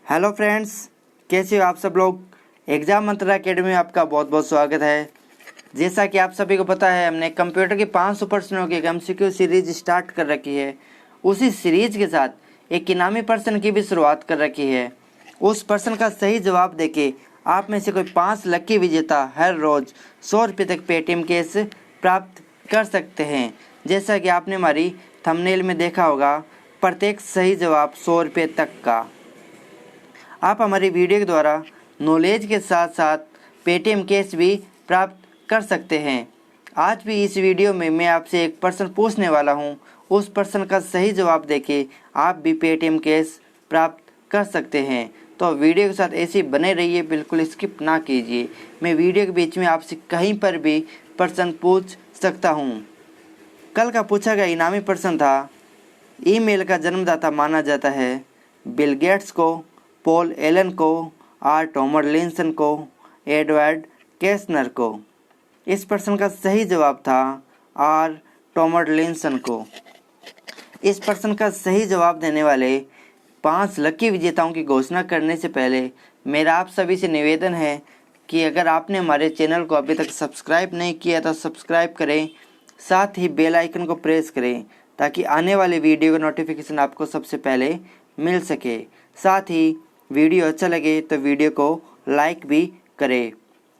Hello friends, कैसे हो आप सब लोग। एग्जाम मंत्रा अकेडमी में आपका बहुत बहुत स्वागत है। जैसा कि आप सभी को पता है, हमने कंप्यूटर के 500 प्रश्नों की एमसीक्यू सीरीज स्टार्ट कर रखी है। उसी सीरीज के साथ एक इनामी प्रश्न की भी शुरुआत कर रखी है। उस प्रश्न का सही जवाब देके आप में से कोई 5 लकी विजेता हर रोज़ 100 रुपये तक पेटीएम कैश प्राप्त कर सकते हैं। जैसा कि आपने हमारी थंबनेल में देखा होगा, प्रत्येक सही जवाब 100 रुपये तक का। आप हमारी वीडियो के द्वारा नॉलेज के साथ साथ पेटीएम कैश भी प्राप्त कर सकते हैं। आज भी इस वीडियो में मैं आपसे एक प्रश्न पूछने वाला हूं। उस प्रश्न का सही जवाब देके आप भी पेटीएम कैश प्राप्त कर सकते हैं। तो वीडियो के साथ ऐसे बने रहिए, बिल्कुल स्किप ना कीजिए। मैं वीडियो के बीच में आपसे कहीं पर भी प्रश्न पूछ सकता हूं। कल का पूछा गया इनामी प्रश्न था, ईमेल का जन्मदाता माना जाता है बिल गेट्स को, पॉल एलन को, आर टॉमलिंसन को, एडवर्ड केस्नर को। इस प्रश्न का सही जवाब था आर टॉमलिंसन को। इस प्रश्न का सही जवाब देने वाले 5 लकी विजेताओं की घोषणा करने से पहले मेरा आप सभी से निवेदन है कि अगर आपने हमारे चैनल को अभी तक सब्सक्राइब नहीं किया तो सब्सक्राइब करें, साथ ही बेल आइकन को प्रेस करें ताकि आने वाले वीडियो का नोटिफिकेशन आपको सबसे पहले मिल सके। साथ ही वीडियो अच्छा लगे तो वीडियो को लाइक भी करें।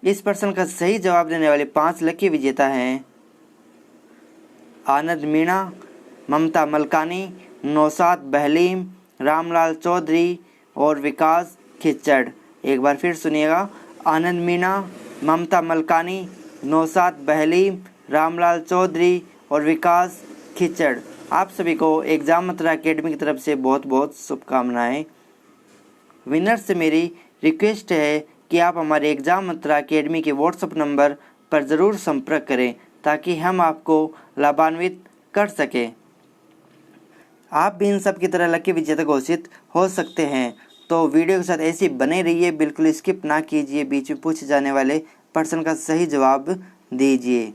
इस प्रश्न का सही जवाब देने वाले 5 लकी विजेता हैं आनंद मीणा, ममता मलकानी, नौशाद बहलीम, रामलाल चौधरी और विकास खिच्चड़। एक बार फिर सुनिएगा, आनंद मीणा, ममता मलकानी, नौशाद बहलीम, रामलाल चौधरी और विकास खिच्चड़। आप सभी को एग्जाम मंत्रा अकेडमी की तरफ से बहुत बहुत शुभकामनाएं। विनर से मेरी रिक्वेस्ट है कि आप हमारे एग्जाम मंत्रा अकेडमी के व्हाट्सएप नंबर पर ज़रूर संपर्क करें ताकि हम आपको लाभान्वित कर सकें। आप भी इन सब की तरह लकी विजेता घोषित हो सकते हैं। तो वीडियो के साथ ऐसे बने रहिए, बिल्कुल स्किप ना कीजिए, बीच में पूछे जाने वाले प्रश्न का सही जवाब दीजिए।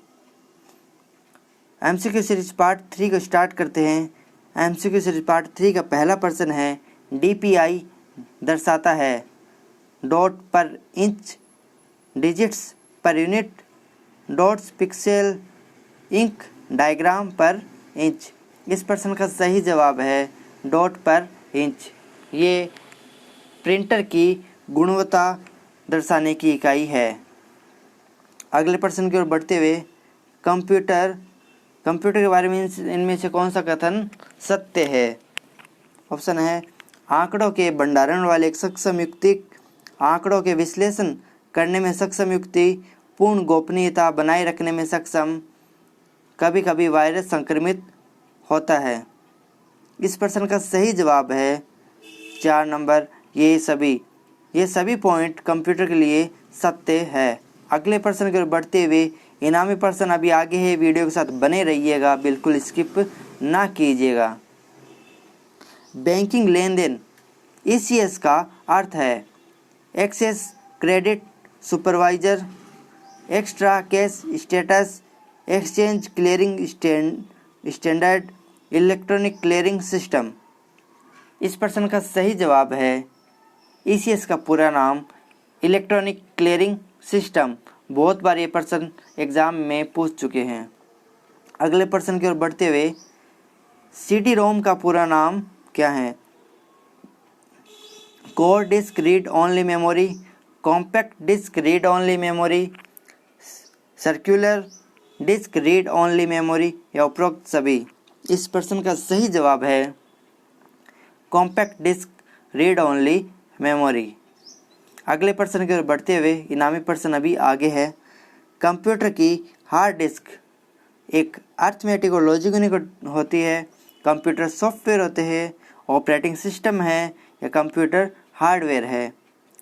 एमसीक्यू सीरीज पार्ट 3 को स्टार्ट करते हैं। एमसीक्यू सीरीज पार्ट 3 का पहला प्रश्न है, डीपीआई दर्शाता है dot per inch, digits per unit, dots pixel, ink diagram per inch. इस प्रश्न का सही जवाब है डॉट पर इंच। ये प्रिंटर की गुणवत्ता दर्शाने की इकाई है। अगले प्रश्न की ओर बढ़ते हुए, कंप्यूटर के बारे में इनमें से कौन सा कथन सत्य है। ऑप्शन है, आंकड़ों के भंडारण वाले एक सक्षम युक्ति आंकड़ों के विश्लेषण करने में सक्षम युक्ति, पूर्ण गोपनीयता बनाए रखने में सक्षम, कभी कभी वायरस संक्रमित होता है। इस प्रश्न का सही जवाब है 4 नंबर, ये सभी पॉइंट कंप्यूटर के लिए सत्य है। अगले प्रश्न की ओर बढ़ते हुए, इनामी प्रश्न अभी आगे है, वीडियो के साथ बने रहिएगा, बिल्कुल स्किप ना कीजिएगा। बैंकिंग लेन देन ECS का अर्थ है access credit supervisor, extra cash status, exchange clearing standard, electronic clearing system. इस प्रश्न का सही जवाब है ECS का पूरा नाम इलेक्ट्रॉनिक क्लियरिंग सिस्टम। बहुत बार ये प्रश्न एग्जाम में पूछ चुके हैं। अगले प्रश्न की ओर बढ़ते हुए, CD रोम का पूरा नाम क्या है। Core disc read only memory, compact disc read only memory, circular disc read only memory या उपरोक्त सभी। इस प्रश्न का सही जवाब है compact disc read only memory. अगले प्रश्न की ओर बढ़ते हुए, इनामी प्रश्न अभी आगे है। कंप्यूटर की हार्ड डिस्क एक अर्थमेटिक और लॉजिक होती है, कंप्यूटर सॉफ्टवेयर होते हैं, ऑपरेटिंग सिस्टम है या कंप्यूटर हार्डवेयर है।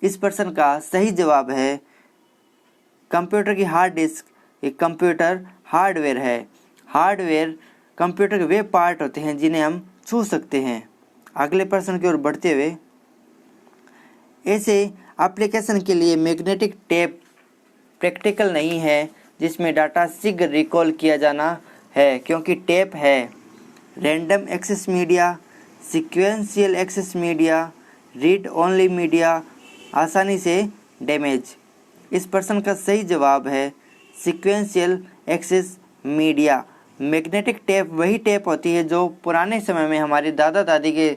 इस प्रश्न का सही जवाब है कंप्यूटर की हार्ड डिस्क एक कंप्यूटर हार्डवेयर है। हार्डवेयर कंप्यूटर के वे पार्ट होते हैं जिन्हें हम छू सकते हैं। अगले प्रश्न की ओर बढ़ते हुए, ऐसे एप्लीकेशन के लिए मैग्नेटिक टेप प्रैक्टिकल नहीं है जिसमें डाटा शीघ्र रिकॉल किया जाना है, क्योंकि टेप है random access media, sequential access media, read only media, आसानी से डैमेज। इस प्रश्न का सही जवाब है sequential access media. Magnetic tape वही टेप होती है जो पुराने समय में हमारे दादा दादी के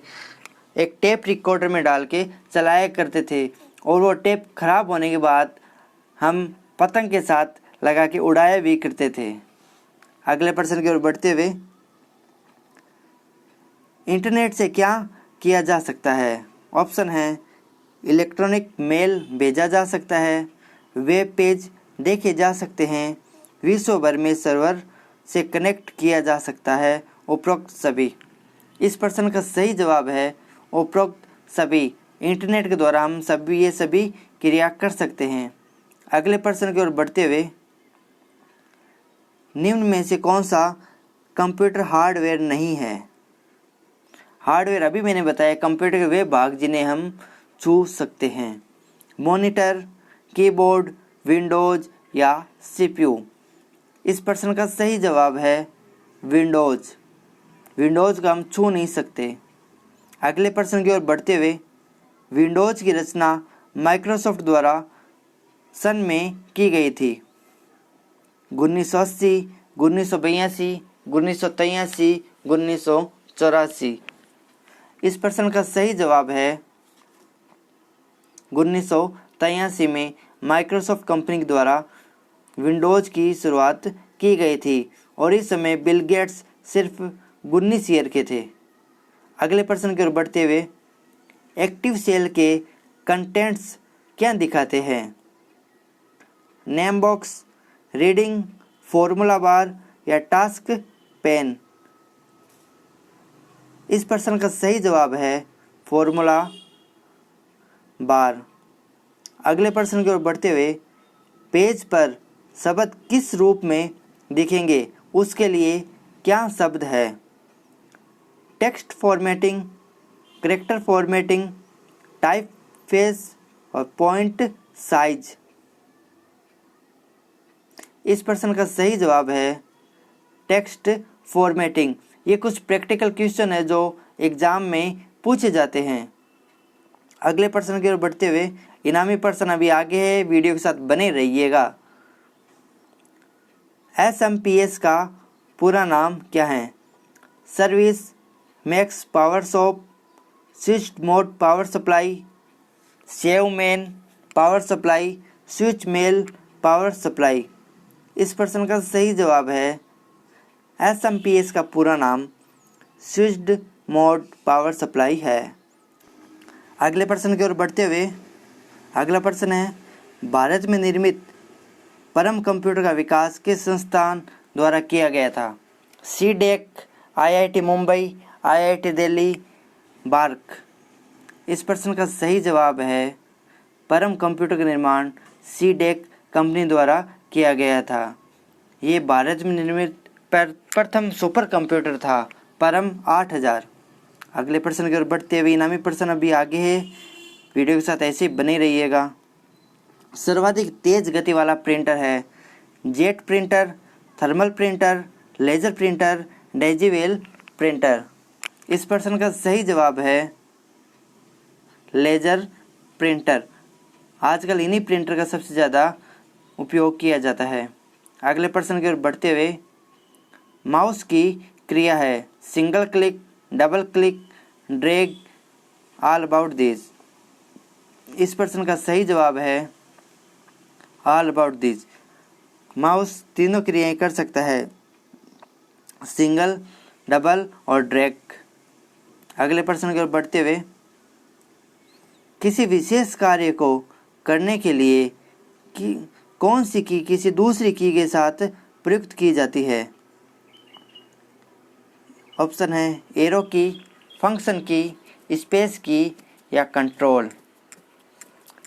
एक टेप रिकॉर्डर में डाल के चलाया करते थे, और वो टेप खराब होने के बाद हम पतंग के साथ लगा के उड़ाया भी करते थे। अगले प्रश्न की ओर बढ़ते हुए, इंटरनेट से क्या किया जा सकता है? ऑप्शन है इलेक्ट्रॉनिक मेल भेजा जा सकता है, वेब पेज देखे जा सकते हैं, विश्व भर में सर्वर से कनेक्ट किया जा सकता है, उपरोक्त सभी। इस प्रश्न का सही जवाब है उपरोक्त सभी। इंटरनेट के द्वारा हम ये सभी क्रिया कर सकते हैं। अगले प्रश्न की ओर बढ़ते हुए, निम्न में से कौन सा कंप्यूटर हार्डवेयर नहीं है? हार्डवेयर अभी मैंने बताया कंप्यूटर के वे भाग जिन्हें हम छू सकते हैं। मॉनिटर, कीबोर्ड, विंडोज या सीपीयू। इस प्रश्न का सही जवाब है विंडोज। विंडोज को हम छू नहीं सकते। अगले प्रश्न की ओर बढ़ते हुए, विंडोज की रचना माइक्रोसॉफ्ट द्वारा सन में की गई थी। 1980, 1982, 1983, 1984। इस प्रश्न का सही जवाब है 1983 में माइक्रोसॉफ्ट कंपनी के द्वारा विंडोज की शुरुआत की गई थी, और इस समय बिल गेट्स सिर्फ 19 ईयर के थे। अगले प्रश्न की ओर बढ़ते हुए, एक्टिव सेल के कंटेंट्स क्या दिखाते हैं? Name box, reading, formula bar या टास्क पेन। इस प्रश्न का सही जवाब है फॉर्मूला बार। अगले प्रश्न की ओर बढ़ते हुए, पेज पर शब्द किस रूप में दिखेंगे, उसके लिए क्या शब्द है? Text formatting, character formatting, type face और पॉइंट साइज। इस प्रश्न का सही जवाब है टेक्स्ट फॉर्मेटिंग। ये कुछ प्रैक्टिकल क्वेश्चन है जो एग्जाम में पूछे जाते हैं। अगले प्रश्न की ओर बढ़ते हुए, इनामी प्रश्न अभी आगे है, वीडियो के साथ बने रहिएगा। SMPS का पूरा नाम क्या है? Service max power sop, switch mode power supply, save main power supply, switch mail power supply. इस प्रश्न का सही जवाब है SMPS का पूरा नाम स्विच्ड मोड पावर सप्लाई है। अगले प्रश्न की ओर बढ़ते हुए, अगला प्रश्न है, भारत में निर्मित परम कंप्यूटर का विकास किस संस्थान द्वारा किया गया था? CDAC, IIT Mumbai, IIT Delhi, BARC. इस प्रश्न का सही जवाब है परम कंप्यूटर का निर्माण सीडेक कंपनी द्वारा किया गया था। ये भारत में निर्मित प्रथम सुपर कंप्यूटर था, परम 8000। अगले प्रश्न की ओर बढ़ते हुए, इनामी प्रश्न अभी आगे है, वीडियो के साथ ऐसे ही बने रहिएगा। सर्वाधिक तेज गति वाला प्रिंटर है jet printer, thermal printer, laser printer, daisy wheel printer. इस प्रश्न का सही जवाब है लेजर प्रिंटर। आजकल इन्हीं प्रिंटर का सबसे ज़्यादा उपयोग किया जाता है। अगले प्रश्न की ओर बढ़ते हुए, माउस की क्रिया है single click, double click, drag, all about this. इस प्रश्न का सही जवाब है ऑल अबाउट दिस। माउस तीनों क्रियाएं कर सकता है, सिंगल, डबल और ड्रैग। अगले प्रश्न की ओर बढ़ते हुए, किसी विशेष कार्य को करने के लिए कौन सी की किसी दूसरी की के साथ प्रयुक्त की जाती है? ऑप्शन है एरो की, फंक्शन की, स्पेस की या कंट्रोल।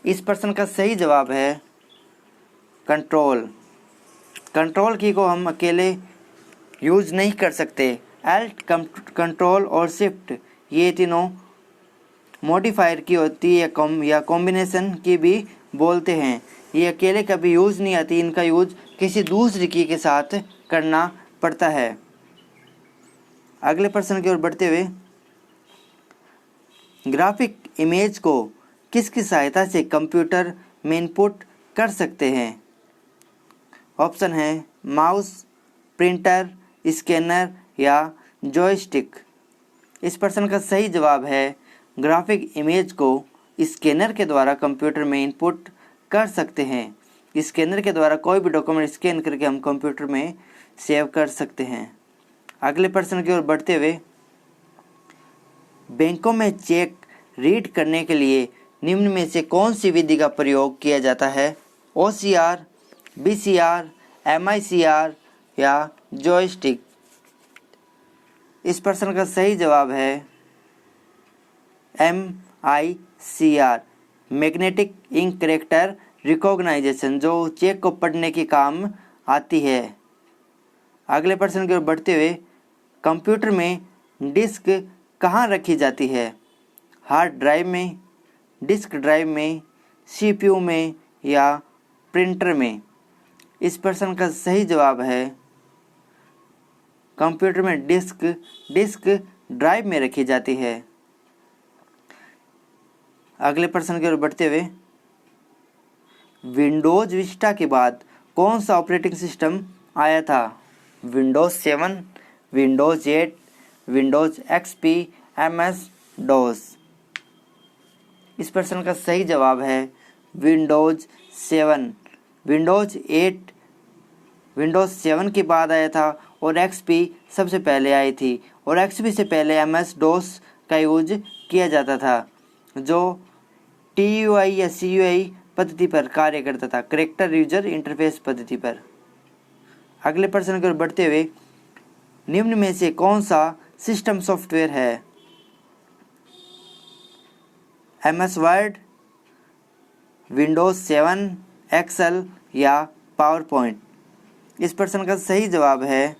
इस प्रश्न का सही जवाब है कंट्रोल। कंट्रोल की को हम अकेले यूज नहीं कर सकते। एल्ट, कंट्रोल और शिफ्ट ये तीनों मॉडिफायर की होती है या कॉम्बिनेशन की भी बोलते हैं। ये अकेले कभी यूज़ नहीं आती, इनका यूज किसी दूसरी की के साथ करना पड़ता है। अगले प्रश्न की ओर बढ़ते हुए, ग्राफिक इमेज को किसकी सहायता से कंप्यूटर में इनपुट कर सकते हैं? ऑप्शन है माउस, प्रिंटर, स्कैनर या जॉयस्टिक। इस प्रश्न का सही जवाब है ग्राफिक इमेज को स्कैनर के द्वारा कंप्यूटर में इनपुट कर सकते हैं। स्कैनर के द्वारा कोई भी डॉक्यूमेंट स्कैन करके हम कंप्यूटर में सेव कर सकते हैं। अगले प्रश्न की ओर बढ़ते हुए, बैंकों में चेक रीड करने के लिए निम्न में से कौन सी विधि का प्रयोग किया जाता है? OCR, BCR, MICR या जॉयस्टिक। इस प्रश्न का सही जवाब है MICR, magnetic ink character recognition, जो चेक को पढ़ने के काम आती है। अगले प्रश्न की ओर बढ़ते हुए, कंप्यूटर में डिस्क कहाँ रखी जाती है? हार्ड ड्राइव में, डिस्क ड्राइव में, CPU में या प्रिंटर में? इस प्रश्न का सही जवाब है कंप्यूटर में डिस्क ड्राइव में रखी जाती है। अगले प्रश्न की ओर बढ़ते हुए, विंडोज विस्टा के बाद कौन सा ऑपरेटिंग सिस्टम आया था? Windows 7, Windows 8, Windows XP, MS DOS। इस प्रश्न का सही जवाब है विंडोज 7। विंडोज 8 विंडोज 7 के बाद आया था और XP सबसे पहले आई थी, और XP से पहले MS DOS का यूज किया जाता था, जो TUI या CUI पद्धति पर कार्य करता था, कैरेक्टर यूजर इंटरफेस पद्धति पर। अगले प्रश्न की ओर बढ़ते हुए, निम्न में से कौन सा सिस्टम सॉफ्टवेयर है? MS वर्ड, विंडोज 7, एक्सेल या पावरपॉइंट? इस प्रश्न का सही जवाब है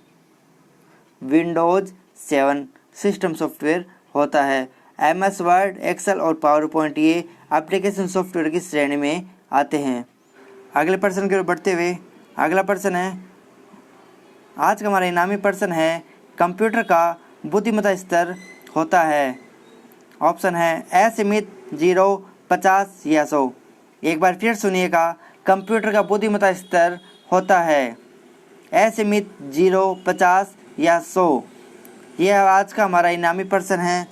विंडोज 7 सिस्टम सॉफ्टवेयर होता है। MS वर्ड, एक्सेल और पावरपॉइंट ये एप्लीकेशन सॉफ्टवेयर की श्रेणी में आते हैं। अगले प्रश्न की ओर बढ़ते हुए, अगला प्रश्न है, आज का हमारा इनामी प्रश्न है, कंप्यूटर का बुद्धिमत्ता स्तर होता है? ऑप्शन है असीमित, 0, 50 या 100। एक बार फिर सुनिएगा, कंप्यूटर का बुद्धिमत्ता स्तर होता है असीमित, 0, 50 या 100। यह आज का हमारा इनामी प्रश्न है।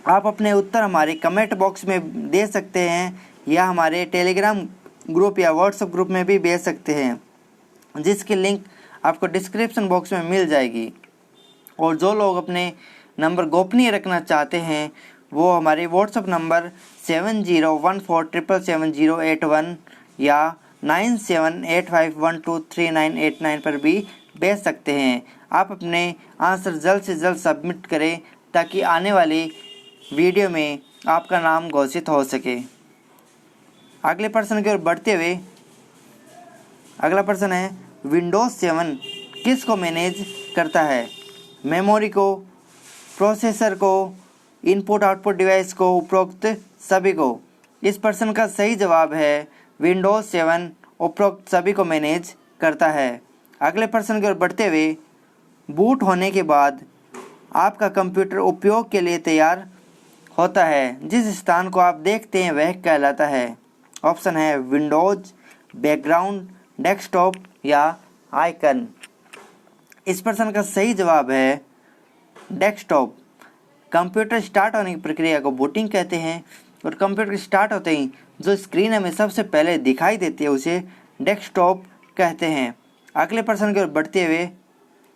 आप अपने उत्तर हमारे कमेंट बॉक्स में दे सकते हैं या हमारे टेलीग्राम ग्रुप या व्हाट्सएप ग्रुप में भी भेज सकते हैं, जिसकी लिंक आपको डिस्क्रिप्शन बॉक्स में मिल जाएगी। और जो लोग अपने नंबर गोपनीय रखना चाहते हैं वो हमारे व्हाट्सएप नंबर 7014777081 या 9785123989 पर भी भेज सकते हैं। आप अपने आंसर जल्द से जल्द सबमिट करें ताकि आने वाली वीडियो में आपका नाम घोषित हो सके। अगले प्रश्न की ओर बढ़ते हुए, अगला प्रश्न है, विंडोज 7 किस को मैनेज करता है? मेमोरी को, प्रोसेसर को, इनपुट आउटपुट डिवाइस को, उपरोक्त सभी को? इस प्रश्न का सही जवाब है विंडोज 7 उपरोक्त सभी को मैनेज करता है। अगले प्रश्न की ओर बढ़ते हुए, बूट होने के बाद आपका कंप्यूटर उपयोग के लिए तैयार होता है, जिस स्थान को आप देखते हैं वह कहलाता है? ऑप्शन है विंडोज, बैकग्राउंड, डेस्कटॉप या आइकन? इस प्रश्न का सही जवाब है डेस्कटॉप। कंप्यूटर स्टार्ट होने की प्रक्रिया को बूटिंग कहते हैं, और कंप्यूटर स्टार्ट होते ही जो स्क्रीन हमें सबसे पहले दिखाई देती है उसे डेस्कटॉप कहते हैं। अगले प्रश्न की ओर बढ़ते हुए,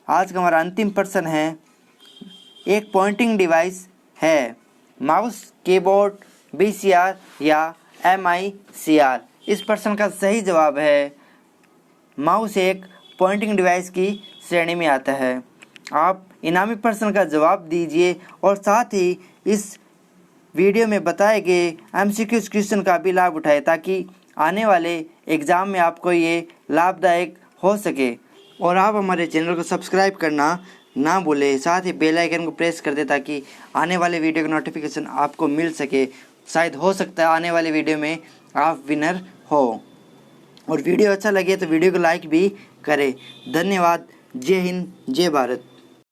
आज का हमारा अंतिम प्रश्न है, एक पॉइंटिंग डिवाइस है, माउस, कीबोर्ड, BCR या MICR? इस प्रश्न का सही जवाब है माउस एक पॉइंटिंग डिवाइस की श्रेणी में आता है। आप इनामी प्रश्न का जवाब दीजिए और साथ ही इस वीडियो में बताए गए MCQ क्वेश्चन का भी लाभ उठाए ताकि आने वाले एग्ज़ाम में आपको ये लाभदायक हो सके। और आप हमारे चैनल को सब्सक्राइब करना ना भूलें, साथ ही बेल आइकन को प्रेस कर दें ताकि आने वाले वीडियो का नोटिफिकेशन आपको मिल सके। शायद हो सकता है आने वाले वीडियो में आप विनर हो। और वीडियो अच्छा लगे तो वीडियो को लाइक भी करें। धन्यवाद। जय हिंद, जय भारत।